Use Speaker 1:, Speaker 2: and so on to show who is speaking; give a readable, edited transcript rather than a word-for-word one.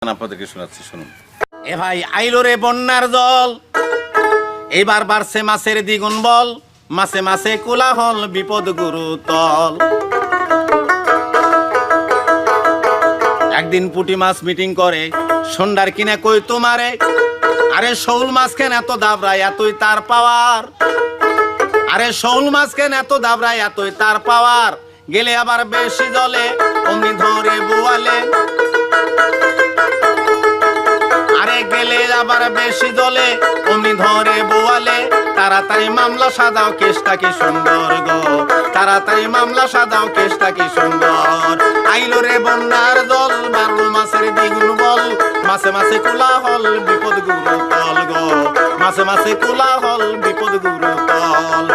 Speaker 1: আপনাদেরকে শোনাচ্ছি, শুনুন।
Speaker 2: এ ভাই আইলো রে বন্যার জল, এইবার বাড়ছে মাছের দ্বিগুণ বল, মাছে মাছে কোলাহল বিপদ গুরুতল। একদিন পুঁটি মাছ মিটিং করে, সন্ধ্যার কিনে কই তোমারে, আরে শৌল মাছ কেন এত দাবরায় এতই তার পাওয়ার, আরে শৌল মাছ কেন এত দাবরায় এতই তার পাওয়ার, গেলে আবার বেশি জলে অমনি ধরে বোয়ালে, আরে গেলে আবার বেশি জলে অমনি ধরে বোয়ালে, তাড়াতাড়ি মামলা সাজাও কেসটা কি সুন্দর গো, তাড়াতাড়ি মামলা সাজাও কেসটা কি সুন্দর। আইলো রে বন্যার জল, বাড়লো মাছের দ্বিগুণ বল, মাছে মাছে কোলাহল বিপদ গুরুতল গো, মাছে মাছে কোলাহল বিপদ গুরুতল।